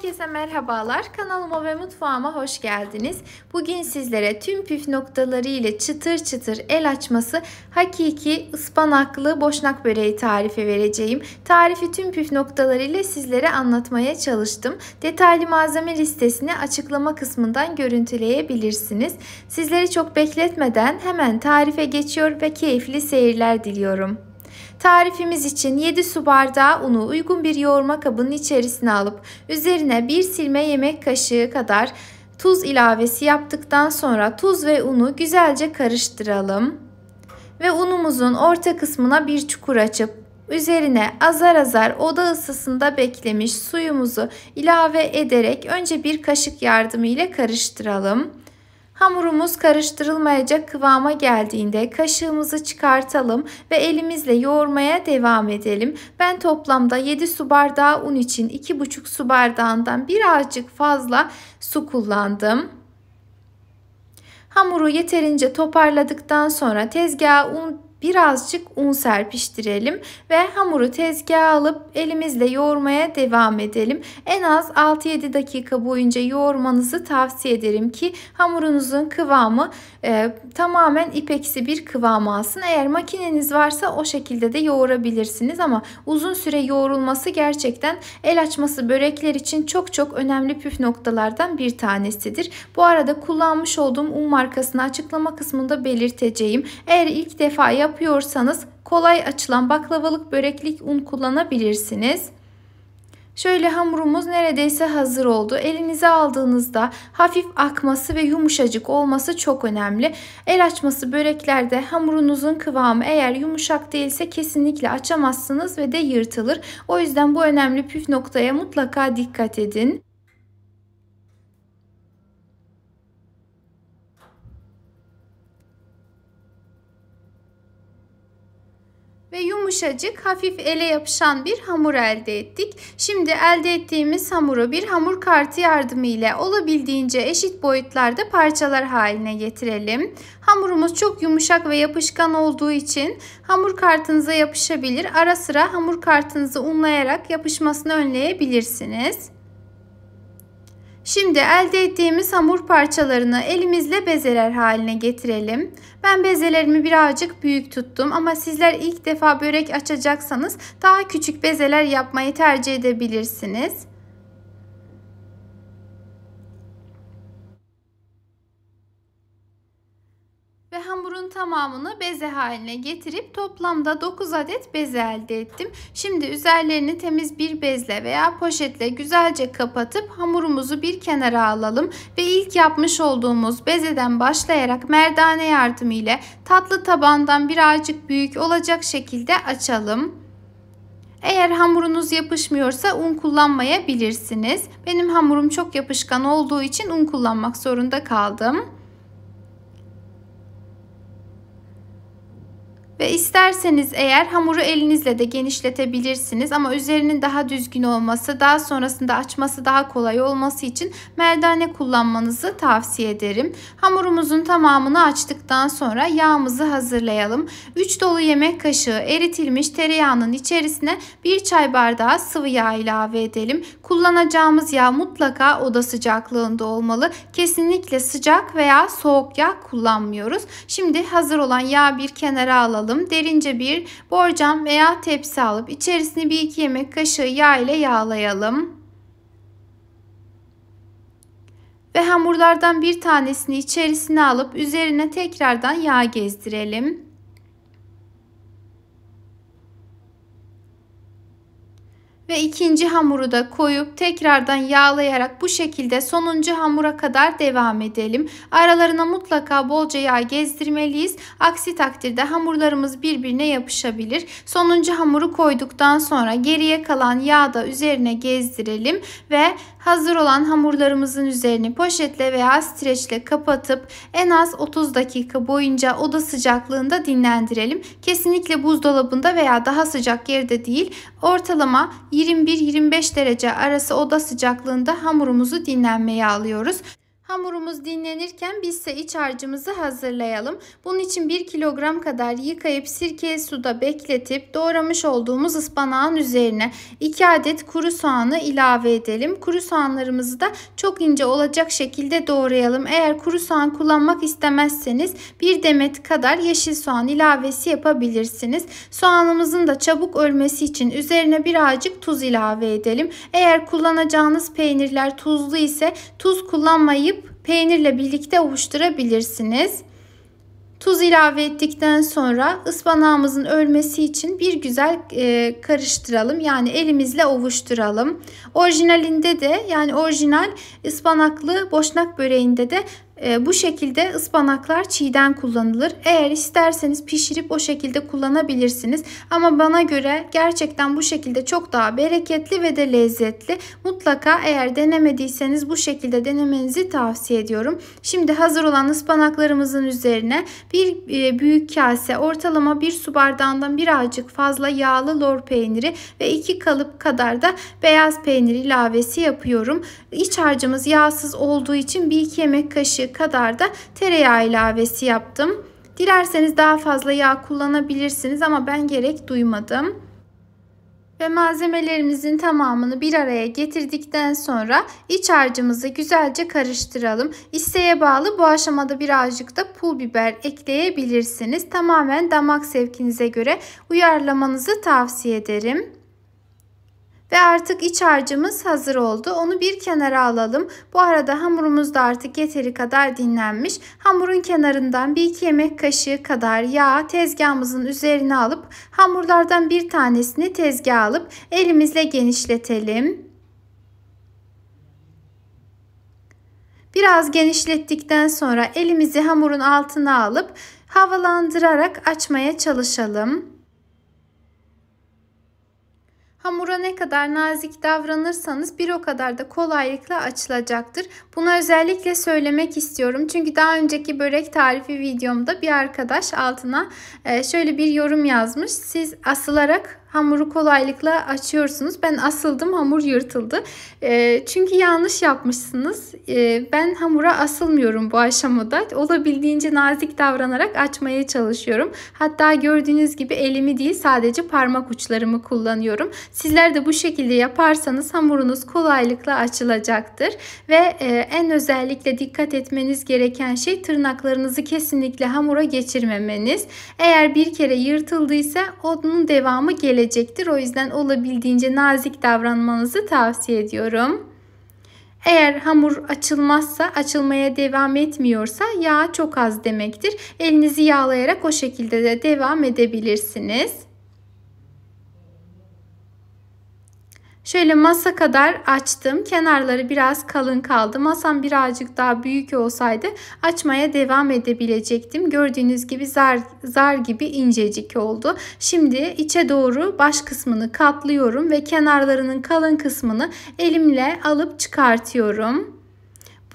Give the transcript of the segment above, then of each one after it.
Herkese merhabalar. Kanalıma ve mutfağıma hoş geldiniz. Bugün sizlere tüm püf noktaları ile çıtır çıtır el açması hakiki ıspanaklı boşnak böreği tarifi vereceğim. Tarifi tüm püf noktaları ile sizlere anlatmaya çalıştım. Detaylı malzeme listesini açıklama kısmından görüntüleyebilirsiniz. Sizleri çok bekletmeden hemen tarife geçiyor ve keyifli seyirler diliyorum. Tarifimiz için 7 su bardağı unu uygun bir yoğurma kabının içerisine alıp üzerine 1 silme yemek kaşığı kadar tuz ilavesi yaptıktan sonra tuz ve unu güzelce karıştıralım. Ve unumuzun orta kısmına bir çukur açıp üzerine azar azar oda ısısında beklemiş suyumuzu ilave ederek önce bir kaşık yardımı ile karıştıralım. Hamurumuz karıştırılmayacak kıvama geldiğinde kaşığımızı çıkartalım ve elimizle yoğurmaya devam edelim. Ben toplamda 7 su bardağı un için 2,5 su bardağından birazcık fazla su kullandım. Hamuru yeterince toparladıktan sonra tezgaha birazcık un serpiştirelim ve hamuru tezgaha alıp elimizle yoğurmaya devam edelim. En az 6-7 dakika boyunca yoğurmanızı tavsiye ederim ki hamurunuzun kıvamı tamamen ipeksi bir kıvam alsın. Eğer makineniz varsa o şekilde de yoğurabilirsiniz ama uzun süre yoğrulması gerçekten el açması börekler için çok önemli püf noktalardan bir tanesidir. Bu arada kullanmış olduğum un markasını açıklama kısmında belirteceğim. Eğer ilk defa yapıyorsanız kolay açılan baklavalık böreklik un kullanabilirsiniz. Şöyle hamurumuz neredeyse hazır oldu. Elinize aldığınızda hafif akması ve yumuşacık olması çok önemli. El açması böreklerde hamurunuzun kıvamı eğer yumuşak değilse kesinlikle açamazsınız ve de yırtılır. O yüzden bu önemli püf noktaya mutlaka dikkat edin. Ve yumuşacık, hafif ele yapışan bir hamur elde ettik. Şimdi elde ettiğimiz hamuru bir hamur kartı yardımıyla olabildiğince eşit boyutlarda parçalar haline getirelim. Hamurumuz çok yumuşak ve yapışkan olduğu için hamur kartınıza yapışabilir. Ara sıra hamur kartınızı unlayarak yapışmasını önleyebilirsiniz. Şimdi elde ettiğimiz hamur parçalarını elimizle bezeler haline getirelim. Ben bezelerimi birazcık büyük tuttum ama sizler ilk defa börek açacaksanız daha küçük bezeler yapmayı tercih edebilirsiniz. Ve hamurun tamamını beze haline getirip toplamda 9 adet beze elde ettim. Şimdi üzerlerini temiz bir bezle veya poşetle güzelce kapatıp hamurumuzu bir kenara alalım. Ve ilk yapmış olduğumuz bezeden başlayarak merdane yardımıyla tatlı tabandan birazcık büyük olacak şekilde açalım. Eğer hamurunuz yapışmıyorsa un kullanmayabilirsiniz. Benim hamurum çok yapışkan olduğu için un kullanmak zorunda kaldım. Ve isterseniz eğer hamuru elinizle de genişletebilirsiniz ama üzerinin daha düzgün olması, daha sonrasında açması daha kolay olması için merdane kullanmanızı tavsiye ederim. Hamurumuzun tamamını açtıktan sonra yağımızı hazırlayalım. 3 dolu yemek kaşığı eritilmiş tereyağının içerisine 1 çay bardağı sıvı yağ ilave edelim. Kullanacağımız yağ mutlaka oda sıcaklığında olmalı. Kesinlikle sıcak veya soğuk yağ kullanmıyoruz. Şimdi hazır olan yağı bir kenara alalım. Derince bir borcam veya tepsi alıp içerisine 1-2 yemek kaşığı yağ ile yağlayalım. Ve hamurlardan bir tanesini içerisine alıp üzerine tekrardan yağ gezdirelim. Ve ikinci hamuru da koyup tekrardan yağlayarak bu şekilde sonuncu hamura kadar devam edelim. Aralarına mutlaka bolca yağ gezdirmeliyiz. Aksi takdirde hamurlarımız birbirine yapışabilir. Sonuncu hamuru koyduktan sonra geriye kalan yağı da üzerine gezdirelim ve hazır olan hamurlarımızın üzerini poşetle veya streçle kapatıp en az 30 dakika boyunca oda sıcaklığında dinlendirelim. Kesinlikle buzdolabında veya daha sıcak yerde değil, ortalama 21-25 derece arası oda sıcaklığında hamurumuzu dinlenmeye alıyoruz. Hamurumuz dinlenirken biz ise iç harcımızı hazırlayalım. Bunun için 1 kilogram kadar yıkayıp sirkeli suda bekletip doğramış olduğumuz ıspanağın üzerine 2 adet kuru soğanı ilave edelim. Kuru soğanlarımızı da çok ince olacak şekilde doğrayalım. Eğer kuru soğan kullanmak istemezseniz 1 demet kadar yeşil soğan ilavesi yapabilirsiniz. Soğanımızın da çabuk ölmesi için üzerine birazcık tuz ilave edelim. Eğer kullanacağınız peynirler tuzlu ise tuz kullanmayıp peynirle birlikte ovuşturabilirsiniz. Tuz ilave ettikten sonra ıspanağımızın ölmesi için bir güzel karıştıralım. Yani elimizle ovuşturalım. Orijinalinde de, yani orijinal ıspanaklı boşnak böreğinde de bu şekilde ıspanaklar çiğden kullanılır. Eğer isterseniz pişirip o şekilde kullanabilirsiniz. Ama bana göre gerçekten bu şekilde çok daha bereketli ve de lezzetli. Mutlaka eğer denemediyseniz bu şekilde denemenizi tavsiye ediyorum. Şimdi hazır olan ıspanaklarımızın üzerine bir büyük kase, ortalama 1 su bardağından birazcık fazla yağlı lor peyniri ve 2 kalıp kadar da beyaz peynir ilavesi yapıyorum. İç harcımız yağsız olduğu için 1-2 yemek kaşığı kadar da tereyağı ilavesi yaptım. Dilerseniz daha fazla yağ kullanabilirsiniz ama ben gerek duymadım. Ve malzemelerimizin tamamını bir araya getirdikten sonra iç harcımızı güzelce karıştıralım. İsteğe bağlı bu aşamada birazcık da pul biber ekleyebilirsiniz. Tamamen damak zevkinize göre uyarlamanızı tavsiye ederim. Ve artık iç harcımız hazır oldu. Onu bir kenara alalım. Bu arada hamurumuz da artık yeteri kadar dinlenmiş. Hamurun kenarından 1-2 yemek kaşığı kadar yağ tezgahımızın üzerine alıp hamurlardan bir tanesini tezgaha alıp elimizle genişletelim. Biraz genişlettikten sonra elimizi hamurun altına alıp havalandırarak açmaya çalışalım. Hamura ne kadar nazik davranırsanız bir o kadar da kolaylıkla açılacaktır. Bunu özellikle söylemek istiyorum. Çünkü daha önceki börek tarifi videomda bir arkadaş altına şöyle bir yorum yazmış. Siz asılarak hamuru kolaylıkla açıyorsunuz. Ben asıldım, hamur yırtıldı. Çünkü yanlış yapmışsınız. Ben hamura asılmıyorum bu aşamada. Olabildiğince nazik davranarak açmaya çalışıyorum. Hatta gördüğünüz gibi elimi değil, sadece parmak uçlarımı kullanıyorum. Sizler de bu şekilde yaparsanız hamurunuz kolaylıkla açılacaktır. Ve en özellikle dikkat etmeniz gereken şey tırnaklarınızı kesinlikle hamura geçirmemeniz. Eğer bir kere yırtıldıysa onun devamı gelecektir. O yüzden olabildiğince nazik davranmanızı tavsiye ediyorum. Eğer hamur açılmazsa, açılmaya devam etmiyorsa yağ çok az demektir. Elinizi yağlayarak o şekilde de devam edebilirsiniz. Şöyle masa kadar açtım. Kenarları biraz kalın kaldı. Masam birazcık daha büyük olsaydı açmaya devam edebilecektim. Gördüğünüz gibi zar gibi incecik oldu. Şimdi içe doğru baş kısmını katlıyorum ve kenarlarının kalın kısmını elimle alıp çıkartıyorum.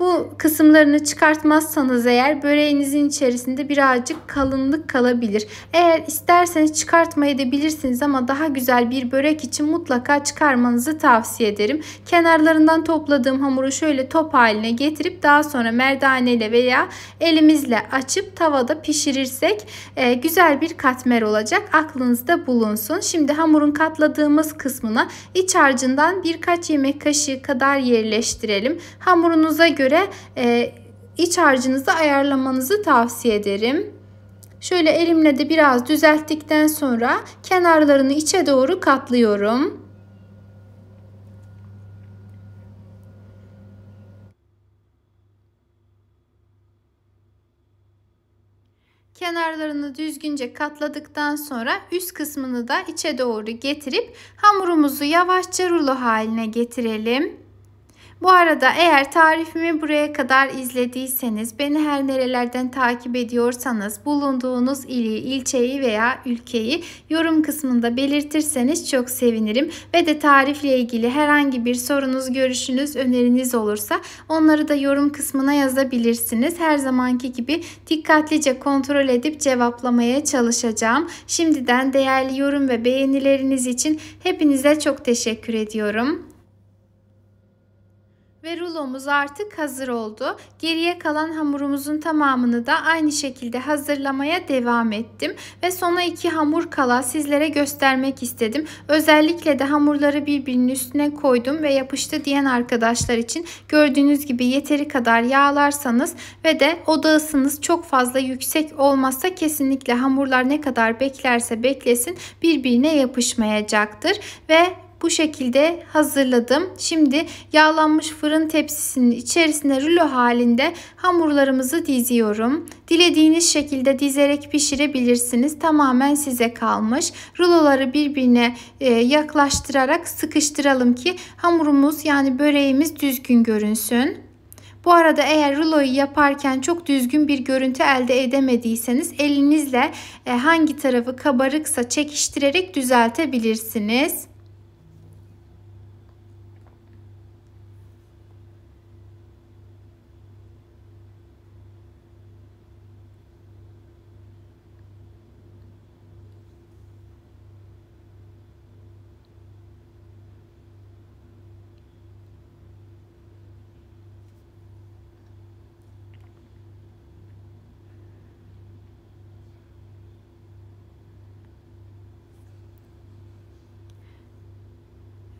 Bu kısımlarını çıkartmazsanız eğer böreğinizin içerisinde birazcık kalınlık kalabilir. Eğer isterseniz çıkartmayabilirsiniz ama daha güzel bir börek için mutlaka çıkarmanızı tavsiye ederim. Kenarlarından topladığım hamuru şöyle top haline getirip daha sonra merdaneyle veya elimizle açıp tavada pişirirsek güzel bir katmer olacak. Aklınızda bulunsun. Şimdi hamurun katladığımız kısmına iç harcından birkaç yemek kaşığı kadar yerleştirelim. Hamurunuza göre iç harcınızı ayarlamanızı tavsiye ederim. Şöyle elimle de biraz düzelttikten sonra kenarlarını içe doğru katlıyorum. Kenarlarını düzgünce katladıktan sonra üst kısmını da içe doğru getirip hamurumuzu yavaşça rulo haline getirelim. Bu arada eğer tarifimi buraya kadar izlediyseniz, beni her nerelerden takip ediyorsanız bulunduğunuz ili, ilçeyi veya ülkeyi yorum kısmında belirtirseniz çok sevinirim. Ve de tarifle ilgili herhangi bir sorunuz, görüşünüz, öneriniz olursa onları da yorum kısmına yazabilirsiniz. Her zamanki gibi dikkatlice kontrol edip cevaplamaya çalışacağım. Şimdiden değerli yorum ve beğenileriniz için hepinize çok teşekkür ediyorum. Ve rulomuz artık hazır oldu. Geriye kalan hamurumuzun tamamını da aynı şekilde hazırlamaya devam ettim. Ve sona 2 hamur kala sizlere göstermek istedim. Özellikle de hamurları birbirinin üstüne koydum ve yapıştı diyen arkadaşlar için gördüğünüz gibi yeteri kadar yağlarsanız ve de oda ısınız çok fazla yüksek olmazsa kesinlikle hamurlar ne kadar beklerse beklesin birbirine yapışmayacaktır. Ve bu şekilde hazırladım. Şimdi yağlanmış fırın tepsisinin içerisine rulo halinde hamurlarımızı diziyorum. Dilediğiniz şekilde dizerek pişirebilirsiniz. Tamamen size kalmış. Ruloları birbirine yaklaştırarak sıkıştıralım ki hamurumuz yani böreğimiz düzgün görünsün. Bu arada eğer ruloyu yaparken çok düzgün bir görüntü elde edemediyseniz elinizle hangi tarafı kabarıksa çekiştirerek düzeltebilirsiniz.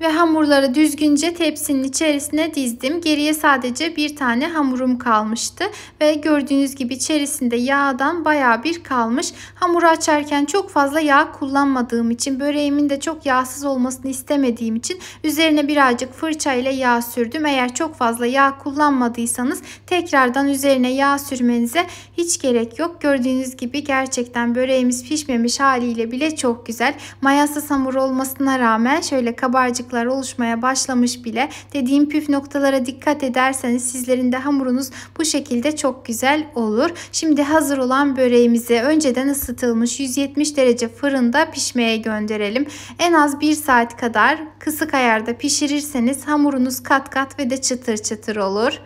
Ve hamurları düzgünce tepsinin içerisine dizdim. Geriye sadece bir tane hamurum kalmıştı. Ve gördüğünüz gibi içerisinde yağdan bayağı bir kalmış. Hamuru açarken çok fazla yağ kullanmadığım için, böreğimin de çok yağsız olmasını istemediğim için üzerine birazcık fırça ile yağ sürdüm. Eğer çok fazla yağ kullanmadıysanız tekrardan üzerine yağ sürmenize hiç gerek yok. Gördüğünüz gibi gerçekten böreğimiz pişmemiş haliyle bile çok güzel. Mayasız hamur olmasına rağmen şöyle kabarcık oluşmaya başlamış bile. Dediğim püf noktalara dikkat ederseniz sizlerin de hamurunuz bu şekilde çok güzel olur. Şimdi hazır olan böreğimizi önceden ısıtılmış 170 derece fırında pişmeye gönderelim. En az 1 saat kadar kısık ayarda pişirirseniz hamurunuz kat kat ve de çıtır çıtır olur.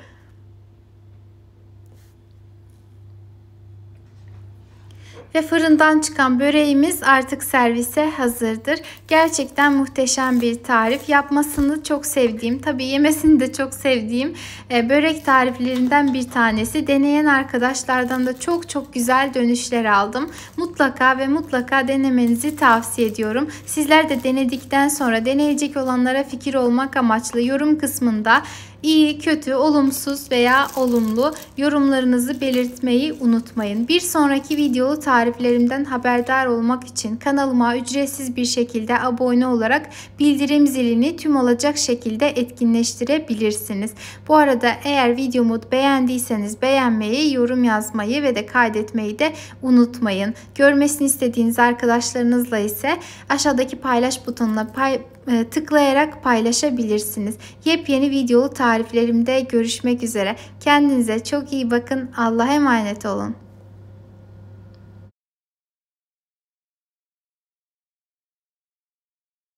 Ve fırından çıkan böreğimiz artık servise hazırdır. Gerçekten muhteşem bir tarif. Yapmasını çok sevdiğim, tabii yemesini de çok sevdiğim börek tariflerinden bir tanesi. Deneyen arkadaşlardan da çok güzel dönüşler aldım. Mutlaka ve mutlaka denemenizi tavsiye ediyorum. Sizler de denedikten sonra deneyecek olanlara fikir olmak amaçlı yorum kısmında İyi, kötü, olumsuz veya olumlu yorumlarınızı belirtmeyi unutmayın. Bir sonraki videolu tariflerimden haberdar olmak için kanalıma ücretsiz bir şekilde abone olarak bildirim zilini tüm olacak şekilde etkinleştirebilirsiniz. Bu arada eğer videomu beğendiyseniz beğenmeyi, yorum yazmayı ve de kaydetmeyi de unutmayın. Görmesini istediğiniz arkadaşlarınızla ise aşağıdaki paylaş butonuna tıklayarak paylaşabilirsiniz. Yepyeni videolu tariflerimde görüşmek üzere. Kendinize çok iyi bakın. Allah'a emanet olun.